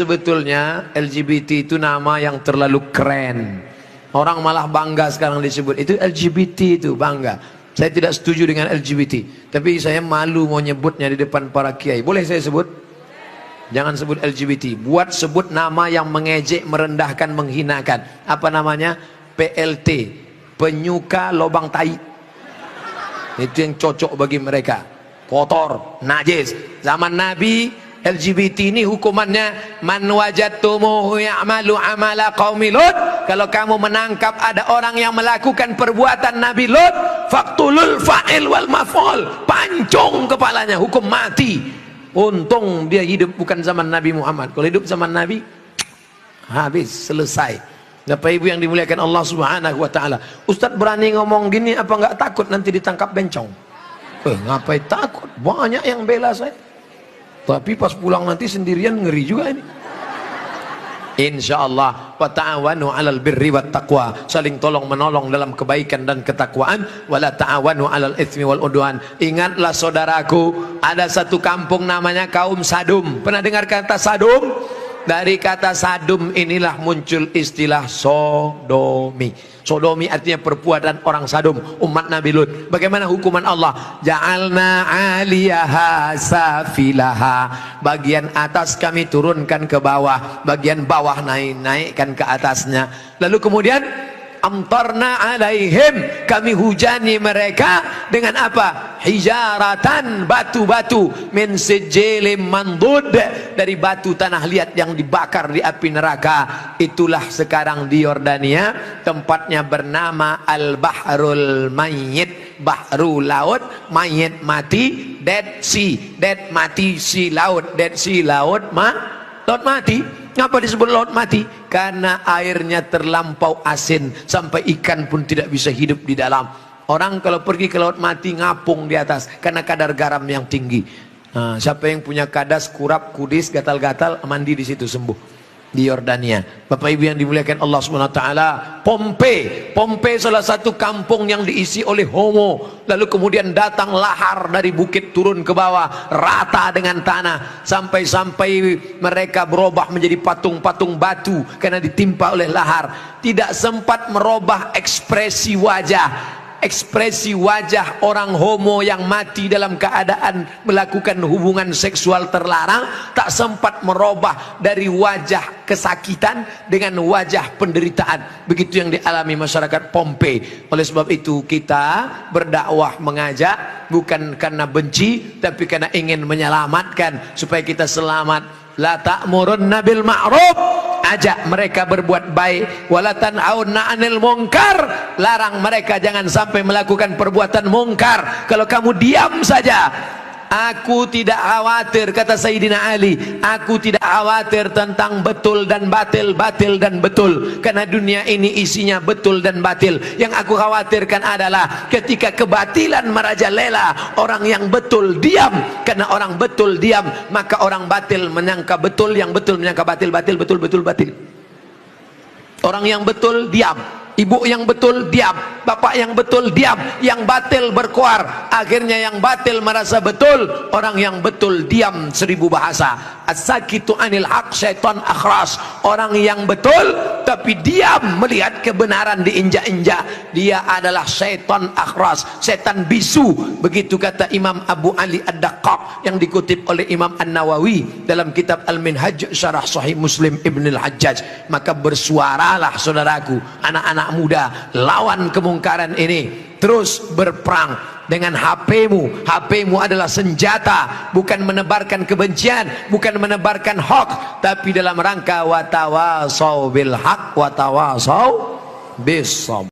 Sebetulnya LGBT itu nama yang terlalu keren. Orang malah bangga sekarang disebut itu LGBT, itu bangga. Saya tidak setuju dengan LGBT, tapi saya malu mau nyebutnya di depan para kiai. Boleh saya sebut? Jangan sebut LGBT. Buat sebut nama yang mengejek, merendahkan, menghinakan. Apa namanya? PLT, penyuka lobang tai. Itu yang cocok bagi mereka. Kotor, najis. Zaman Nabi LGBT ini hukumannya man wajadtumuhu ya'malu amala qaumi Lut. Kalau kamu menangkap ada orang yang melakukan perbuatan Nabi Lut, faqtulul fa'il wal maf'ul, pancung kepalanya, hukum mati. Untung dia hidup bukan zaman Nabi Muhammad. Kalau hidup zaman Nabi, habis, selesai. Bapak Ibu yang dimuliakan Allah Subhanahu wa taala, Ustaz berani ngomong gini apa enggak takut nanti ditangkap bencong? Ngapain takut? Banyak yang bela saya. Tapi pas pulang nanti sendirian ngeri juga ini. Insyaallah, wa ta'awanu 'alal birri wat taqwa, saling tolong menolong dalam kebaikan dan ketakwaan, wala ta'awanu 'alal itsmi wal udwan. Ingatlah saudaraku, ada satu kampung namanya kaum Sadum. Pernah dengar kata Sadum? Dari kata Sadum inilah muncul istilah sodomi. Sodomi artinya perbuatan orang Sadum, umat Nabi Lut. Bagaimana hukuman Allah? Ja'alna 'aliyaha safilaha. Bagian atas kami turunkan ke bawah, bagian bawah naikkan ke atasnya. Lalu kemudian amtarna alaihim, kami hujani mereka dengan apa? Hijaratan, batu-batu, min sijilin mandud, dari batu tanah liat yang dibakar di api neraka. Itulah sekarang di Yordania, tempatnya bernama Al-Bahrul Mayyit, bahru laut, mayit mati, Dead Sea, dead mati, sea laut, Dead Sea laut laut mati. Kenapa disebut laut mati? Karena airnya terlampau asin sampai ikan pun tidak bisa hidup di dalam. Orang kalau pergi ke laut mati ngapung di atas karena kadar garam yang tinggi. Nah, siapa yang punya kadas, kurap, kudis, gatal-gatal, mandi di situ sembuh. Di Yordania. Bapak Ibu yang dimuliakan Allah Subhanahu wa taala, Pompei salah satu kampung yang diisi oleh homo. Lalu kemudian datang lahar dari bukit turun ke bawah, rata dengan tanah, sampai mereka berubah menjadi patung-patung batu karena ditimpa oleh lahar. Tidak sempat merubah ekspresi wajah. Ekspresi wajah orang homo yang mati dalam keadaan melakukan hubungan seksual terlarang tak sempat merubah dari wajah kesakitan dengan wajah penderitaan. Begitu yang dialami masyarakat Pompei. Oleh sebab itu kita berdakwah, mengajak bukan karena benci tapi karena ingin menyelamatkan supaya kita selamat. La ta'murunna bil ma'ruf, ajak mereka berbuat baik, wala tanhauna 'anil munkar, larang mereka jangan sampai melakukan perbuatan mungkar. Kalau kamu diam saja, aku tidak khawatir, kata Sayyidina Ali, aku tidak khawatir tentang betul dan batil, batil dan betul, karena dunia ini isinya betul dan batil. Yang aku khawatirkan adalah ketika kebatilan merajalela, orang yang betul diam. Karena orang betul diam, maka orang batil menyangka betul, yang betul menyangka batil, batil betul, betul batil. Orang yang betul diam, ibu yang betul diam, bapak yang betul diam, yang batil berkuar. Akhirnya yang batil merasa betul, orang yang betul diam 1000 bahasa. As-sakitu anil haq syaitan akhras. Orang yang betul tapi diam melihat kebenaran diinjak-injak, dia adalah syaitan akhras, setan bisu. Begitu kata Imam Abu Ali Ad-Daqqaq yang dikutip oleh Imam An-Nawawi dalam kitab Al-Minhaj Syarah Sahih Muslim Ibn Al-Hajjaj. Maka bersuaralah saudaraku, anak-anak muda, lawan kemungkaran ini. Terus berperang dengan HP-mu. HP-mu adalah senjata, bukan menebarkan kebencian, bukan menebarkan hoax, tapi dalam rangka watawasau bil haq watawasau bis sabr.